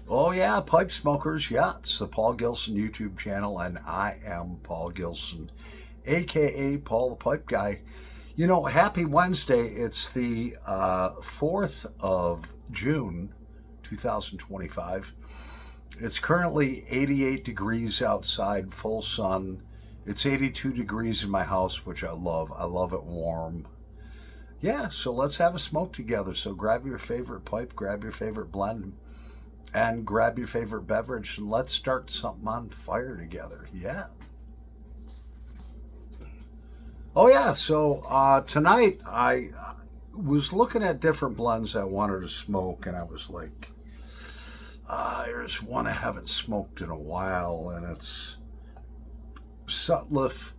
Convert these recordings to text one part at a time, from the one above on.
Oh yeah, pipe smokers. Yeah, it's the Paul Gilson YouTube channel, and I am Paul Gilson, aka Paul the Pipe Guy. You know, happy Wednesday. It's the 4th of June, 2025. It's currently 88 degrees outside, full sun. It's 82 degrees in my house, which I love. I love it warm. Yeah, so let's have a smoke together. So grab your favorite pipe, grab your favorite blend, and grab your favorite beverage, and let's start something on fire together. Yeah. Oh yeah. So tonight I was looking at different blends I wanted to smoke, and I was like, there's one I haven't smoked in a while, and it's Sutliff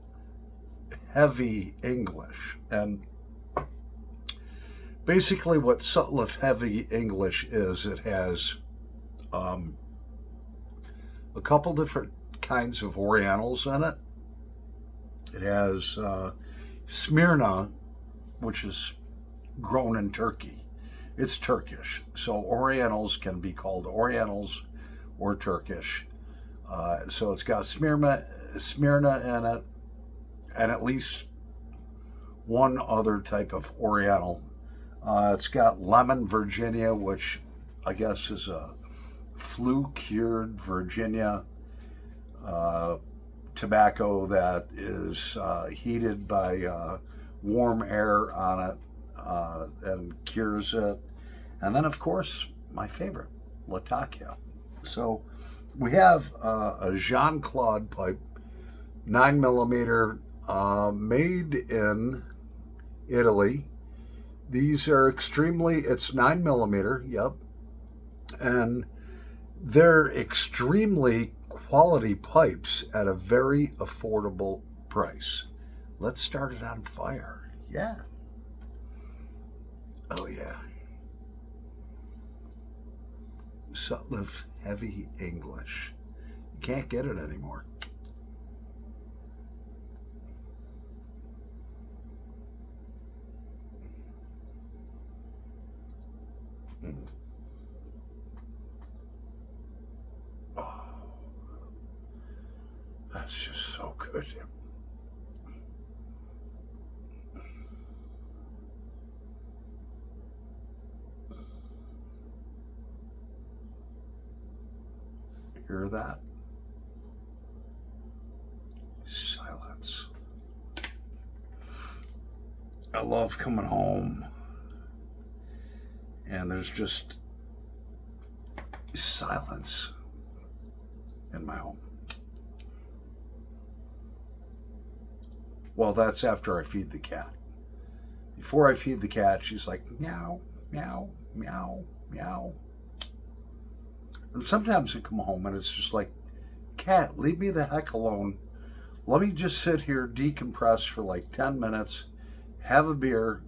Heavy English. And basically, what Sutliff Heavy English is, it has um, a couple different kinds of Orientals in it. It has Smyrna, which is grown in Turkey. It's Turkish. So Orientals can be called Orientals or Turkish. So it's got Smyrna in it, and at least one other type of Oriental. It's got Lemon Virginia, which I guess is a flue-cured Virginia tobacco that is heated by warm air on it and cures it. And then, of course, my favorite, Latakia. So we have a Jean Claude pipe, 9 millimeter, made in Italy. These are it's 9 millimeter, yep. And they're extremely quality pipes at a very affordable price. Let's start it on fire. Yeah. Oh, yeah. Sutliff Heavy English. You can't get it anymore. Mm. Oh, that's just so good. Hear that? Silence. I love coming home and there's just silence in my home. Well, that's after I feed the cat. Before I feed the cat, she's like, meow, meow, meow, meow. And sometimes I come home and it's just like, cat, leave me the heck alone. Let me just sit here, decompress for like 10 minutes, have a beer,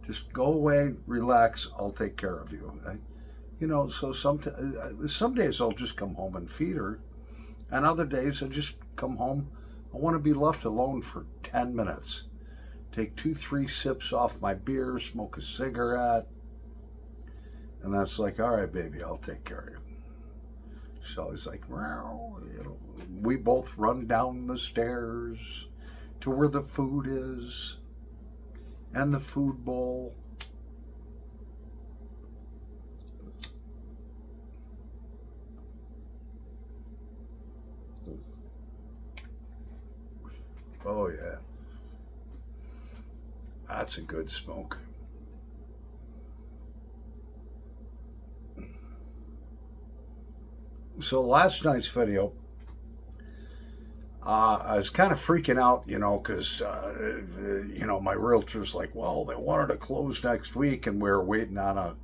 just go away, relax, I'll take care of you. So some days I'll just come home and feed her, and other days I just come home, I want to be left alone for 10 minutes. Take 2-3 sips off my beer, smoke a cigarette, and that's like, all right, baby, I'll take care of you. So he's like, we both run down the stairs to where the food is and the food bowl. Oh, yeah. That's a good smoke. So last night's video, I was kind of freaking out, because, my realtor's like, well, they wanted to close next week, and we're waiting on a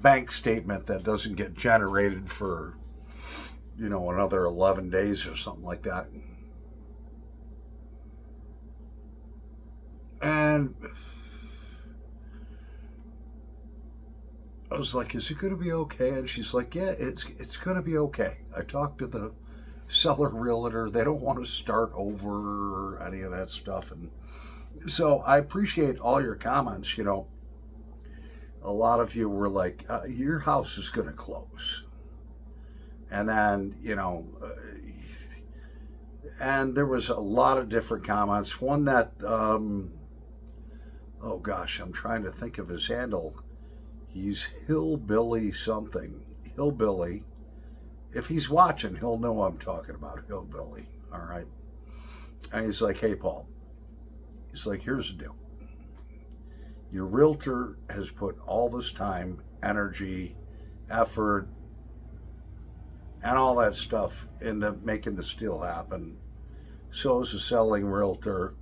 bank statement that doesn't get generated for, another 11 days or something like that. And I was like, is it going to be okay? And she's like, yeah, it's going to be okay. I talked to the seller realtor. They don't want to start over or any of that stuff. And so I appreciate all your comments. A lot of you were like, your house is going to close. And then, and there was a lot of different comments. One that, oh gosh, I'm trying to think of his handle. He's Hillbilly something. Hillbilly. If he's watching, he'll know I'm talking about Hillbilly. All right. And he's like, hey, Paul. He's like, here's the deal. Your realtor has put all this time, energy, effort, and all that stuff into making this deal happen. So is the selling realtor.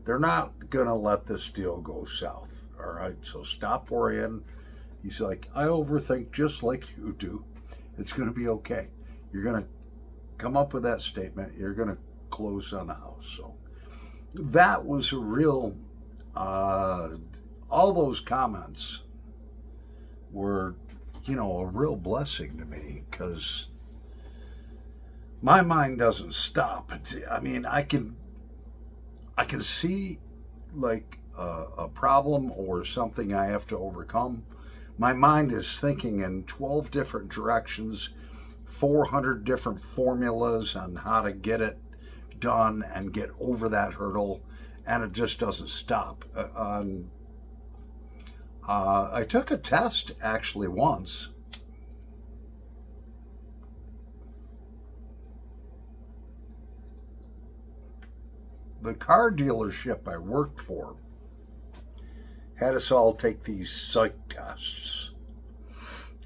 They're not going to let this deal go south. All right. So stop worrying. He's like, I overthink just like you do. It's going to be okay. You're going to come up with that statement. You're going to close on the house. So that was a real, all those comments were, a real blessing to me, because my mind doesn't stop. I can see like a problem or something I have to overcome. My mind is thinking in 12 different directions, 400 different formulas on how to get it done and get over that hurdle, and it just doesn't stop. I took a test actually once. The car dealership I worked for had us all take these psych tests.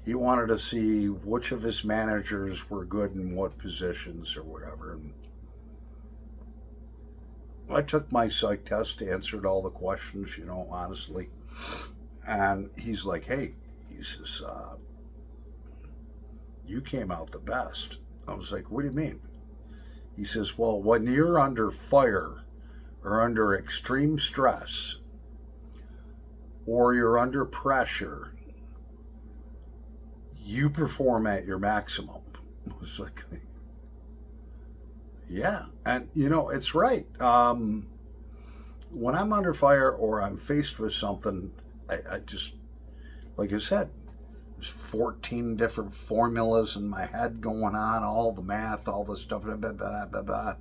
He wanted to see which of his managers were good in what positions or whatever. And I took my psych test, answered all the questions, honestly. And he's like, hey, he says, you came out the best. I was like, what do you mean? He says, well, when you're under fire or under extreme stress, or you're under pressure, you perform at your maximum. I was like, yeah. And, it's right. When I'm under fire or I'm faced with something, I just, like I said, there's 14 different formulas in my head going on, all the math, all the stuff, blah, blah, blah, blah, blah.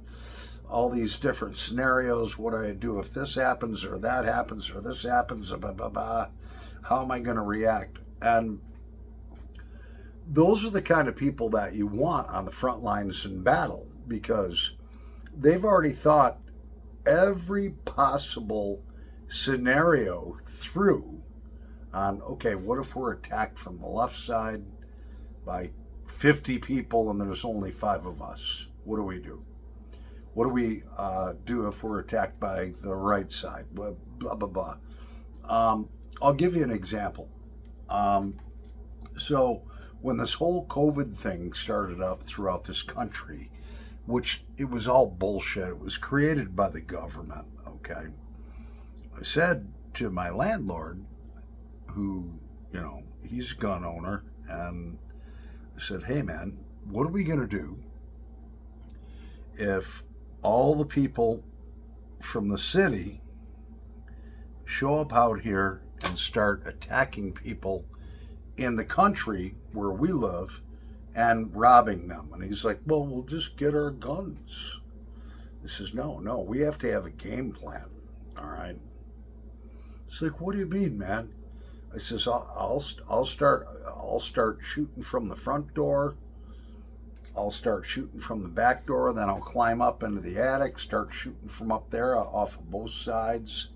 All these different scenarios. What do I do if this happens or that happens or this happens? Blah, blah, blah. How am I going to react? And those are the kind of people that you want on the front lines in battle, because they've already thought every possible scenario through on, okay, what if we're attacked from the left side by 50 people and there's only 5 of us? What do we do? What do we do if we're attacked by the right side? Blah, blah, blah. I'll give you an example. So when this whole COVID thing started up throughout this country, which it was all bullshit, it was created by the government, okay? I said to my landlord, who, he's a gun owner, and I said, hey man, what are we going to do if all the people from the city show up out here and start attacking people in the country where we live and robbing them? And he's like, well, we'll just get our guns. I says, no, we have to have a game plan. All right. It's like, what do you mean, man? I says, I'll start shooting from the front door. I'll start shooting from the back door, then I'll climb up into the attic, start shooting from up there off of both sides.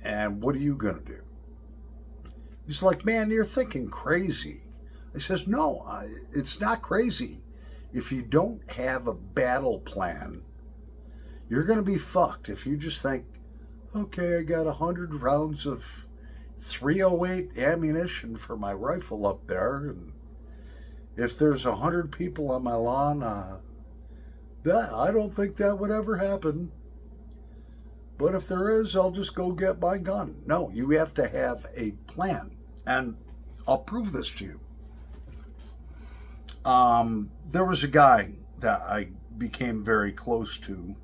And what are you going to do? He's like, man, you're thinking crazy. I says, no, it's not crazy. If you don't have a battle plan, you're going to be fucked. If you just think, okay, I got 100 rounds of 308 ammunition for my rifle up there, and if there's 100 people on my lawn, I don't think that would ever happen. But if there is, I'll just go get my gun. No, you have to have a plan. And I'll prove this to you. There was a guy that I became very close to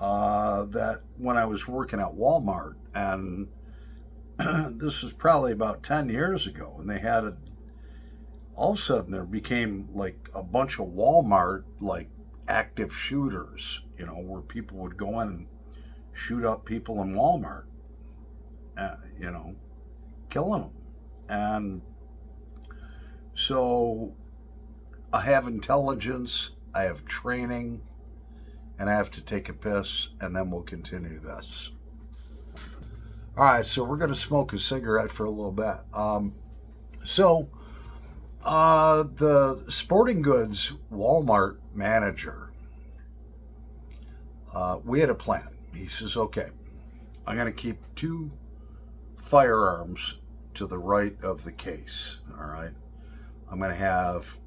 that when I was working at Walmart, and this was probably about 10 years ago, and they had all of a sudden there became like a bunch of Walmart like active shooters, where people would go in and shoot up people in Walmart, you know, killing them. And so I have intelligence, I have training, and I have to take a piss, and then we'll continue this. All right, so we're going to smoke a cigarette for a little bit. The sporting goods Walmart manager, we had a plan. He says, okay, I'm going to keep 2 firearms to the right of the case. All right. I'm going to have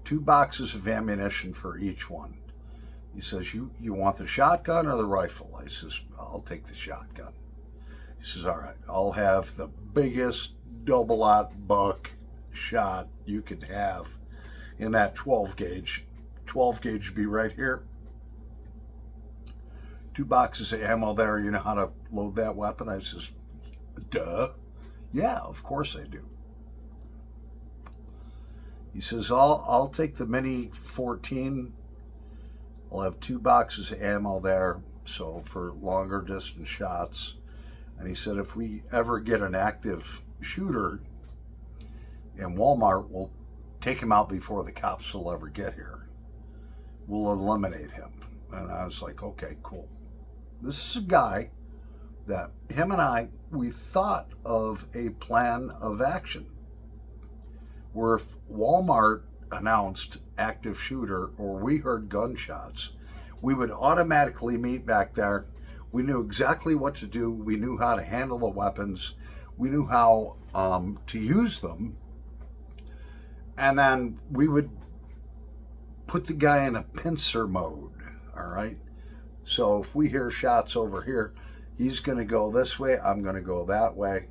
2 boxes of ammunition for each one. He says, you want the shotgun or the rifle? I says, I'll take the shotgun. He says, all right, I'll have the biggest double-aught buck shot you could have in that 12 gauge. 12 gauge would be right here. 2 boxes of ammo there. You know how to load that weapon? I says, duh. Yeah, of course I do. He says, I'll take the Mini 14. I'll have 2 boxes of ammo there, so for longer distance shots. And he said, if we ever get an active shooter in Walmart, we'll take him out before the cops will ever get here. We'll eliminate him. And I was like, okay, cool. This is a guy that him and I, we thought of a plan of action where if Walmart announced active shooter or we heard gunshots, we would automatically meet back there. We knew exactly what to do. We knew how to handle the weapons. We knew how to use them. And then we would put the guy in a pincer mode, all right? So if we hear shots over here, he's going to go this way, I'm going to go that way,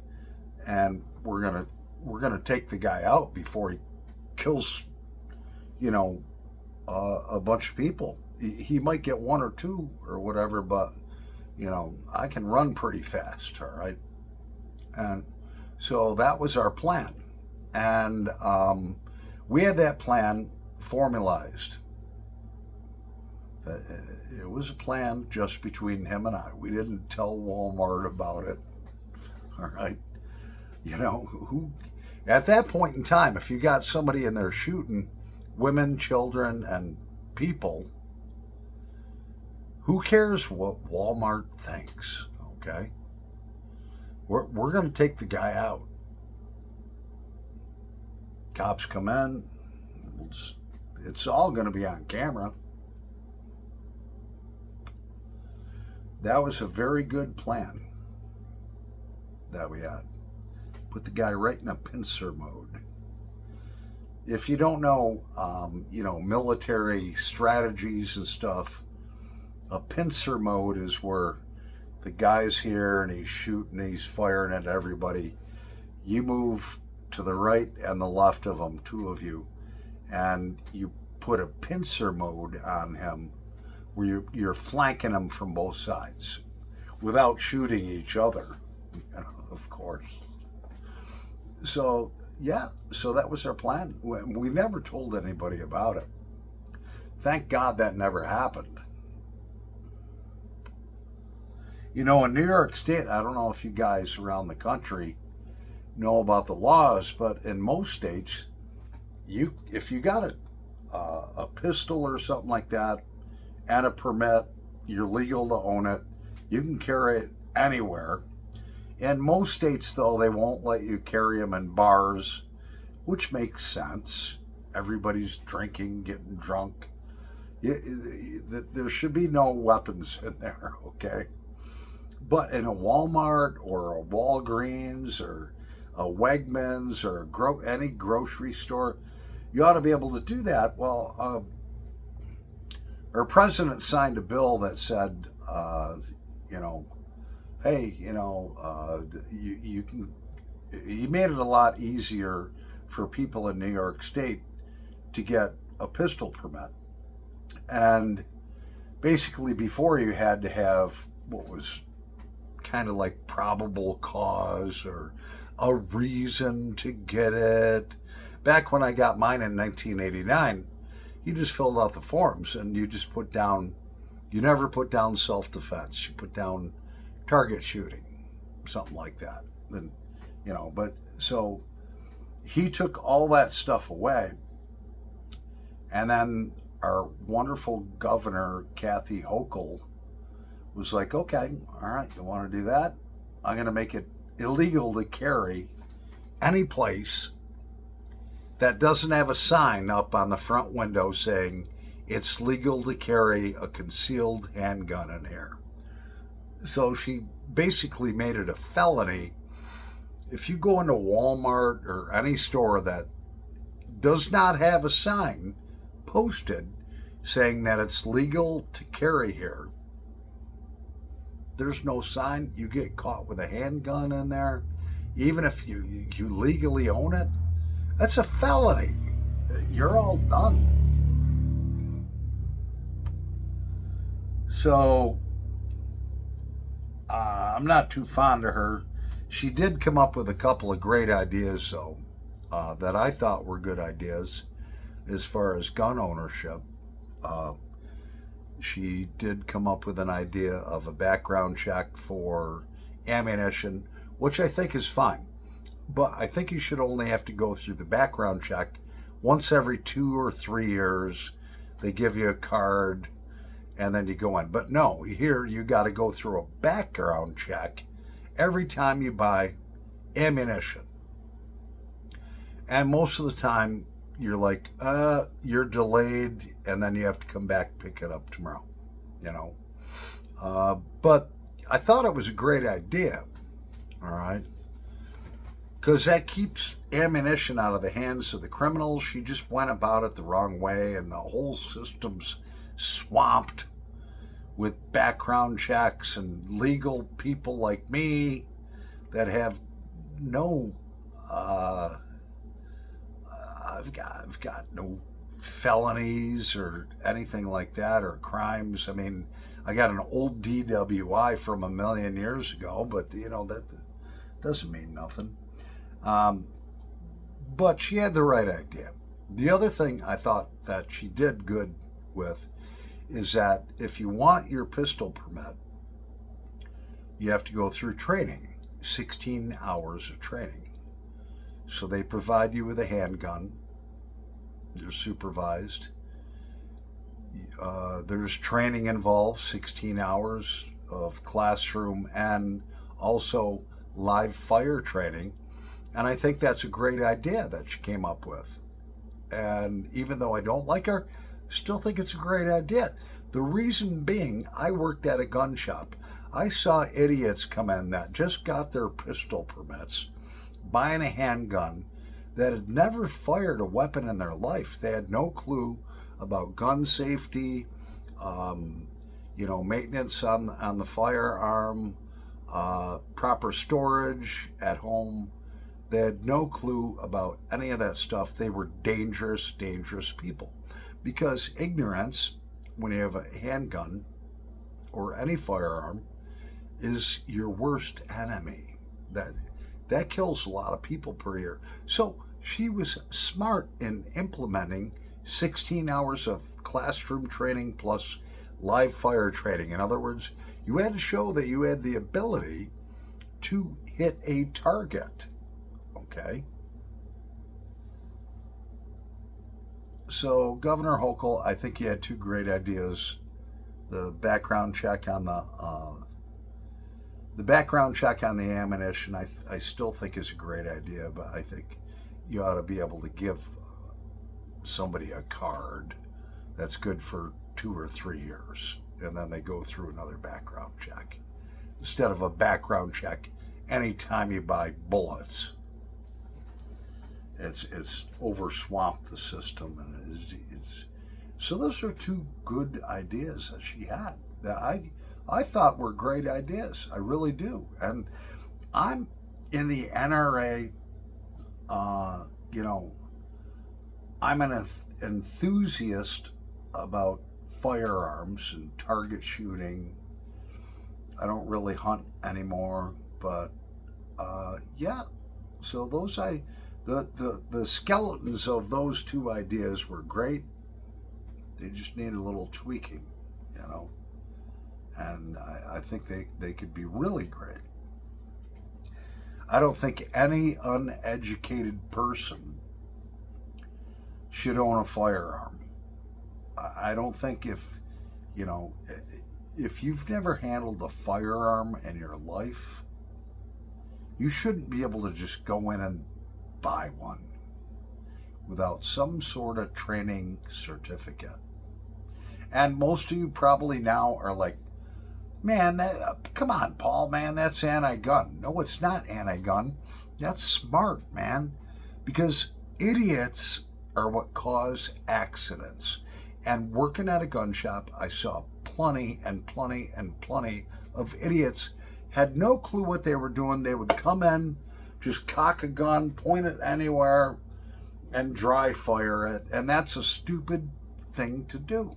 and we're going to take the guy out before he kills, a bunch of people. He might get 1 or 2 or whatever, but I can run pretty fast, all right? And so that was our plan. And we had that plan formalized. It was a plan just between him and I. We didn't tell Walmart about it, all right? Who at that point in time, if you got somebody in there shooting women, children, and people, who cares what Walmart thinks, okay? We're going to take the guy out. Cops come in, it's all going to be on camera. That was a very good plan that we had. Put the guy right in a pincer mode. If you don't know, military strategies and stuff, a pincer mode is where the guy's here and he's shooting, he's firing at everybody. You move to the right and the left of him, 2 of you, and you put a pincer mode on him where you're flanking him from both sides without shooting each other, of course. So, yeah, so that was our plan. We never told anybody about it. Thank God that never happened. In New York State, I don't know if you guys around the country know about the laws, but in most states, if you got a pistol or something like that and a permit, you're legal to own it. You can carry it anywhere. In most states, though, they won't let you carry them in bars, which makes sense. Everybody's drinking, getting drunk. There should be no weapons in there, okay? But in a Walmart or a Walgreens or a Wegmans or any grocery store, you ought to be able to do that. Well, our president signed a bill that said, hey, you can. He made it a lot easier for people in New York State to get a pistol permit. And basically, before you had to have what was kind of like probable cause or a reason to get it. back when I got mine in 1989, you just filled out the forms and you just put down, you never put down self-defense. You put down target shooting, something like that. And, but so he took all that stuff away. And then our wonderful governor, Kathy Hochul, was like, okay, all right, you want to do that? I'm going to make it illegal to carry any place that doesn't have a sign up on the front window saying it's legal to carry a concealed handgun in here. So she basically made it a felony. If you go into Walmart or any store that does not have a sign posted saying that it's legal to carry here, there's no sign, you get caught with a handgun in there, even if you legally own it, that's a felony. You're all done. So I'm not too fond of her. She did come up with a couple of great ideas, though, that I thought were good ideas as far as gun ownership. She did come up with an idea of a background check for ammunition, which I think is fine. But I think you should only have to go through the background check once every 2 or 3 years. They give you a card and then you go in. But no, here you got to go through a background check every time you buy ammunition. And most of the time you're like, you're delayed, and then you have to come back, pick it up tomorrow, But I thought it was a great idea, all right? Because that keeps ammunition out of the hands of the criminals. She just went about it the wrong way, and the whole system's swamped with background checks and legal people like me that have no I've got no felonies or anything like that, or crimes. I mean, I got an old DWI from a million years ago, but that doesn't mean nothing. But she had the right idea. The other thing I thought that she did good with is that if you want your pistol permit, you have to go through training, 16 hours of training. So they provide you with a handgun. You're supervised. There's training involved, 16 hours of classroom and also live fire training. And I think that's a great idea that she came up with. And even though I don't like her, still think it's a great idea. The reason being, I worked at a gun shop. I saw idiots come in that just got their pistol permits, buying a handgun, that had never fired a weapon in their life. They had no clue about gun safety, maintenance on the firearm, proper storage at home. They had no clue about any of that stuff. They were dangerous people. Because ignorance, when you have a handgun or any firearm, is your worst enemy. That kills a lot of people per year. So she was smart in implementing 16 hours of classroom training plus live fire training. In other words, you had to show that you had the ability to hit a target. Okay? So Governor Hochul, I think he had two great ideas. The background check on the ammunition, I still think is a great idea, but I think you ought to be able to give somebody a card that's good for 2 or 3 years, and then they go through another background check instead of a background check anytime you buy bullets. It's overswamped the system, and it's so those are two good ideas that she had that I thought were great ideas. I really do. And I'm in the NRA, I'm an enthusiast about firearms and target shooting. I don't really hunt anymore, but yeah. So The skeletons of those two ideas were great. They just need a little tweaking, you know. And I think they could be really great. I don't think any uneducated person should own a firearm. I don't think if you've never handled a firearm in your life, you shouldn't be able to just go in and buy one without some sort of training certificate. And most of you probably now are like, man, come on, Paul, man, that's anti-gun. No, it's not anti-gun. That's smart, man, because idiots are what cause accidents. And working at a gun shop, I saw plenty and plenty and plenty of idiots had no clue what they were doing. They would come in, just cock a gun, point it anywhere, and dry fire it. And that's a stupid thing to do.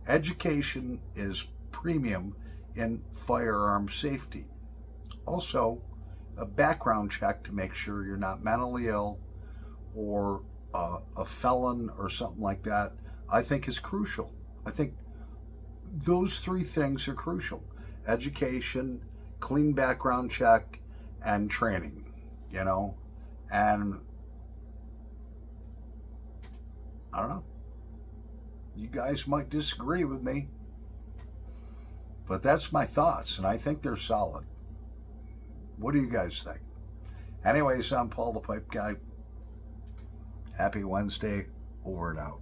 Education is premium in firearm safety. Also, a background check to make sure you're not mentally ill or a felon or something like that, I think is crucial. I think those three things are crucial: education, clean background check, and training, and I don't know. You guys might disagree with me, but that's my thoughts, and I think they're solid. What do you guys think? Anyways, I'm Paul the Pipe Guy. Happy Wednesday. Over and out.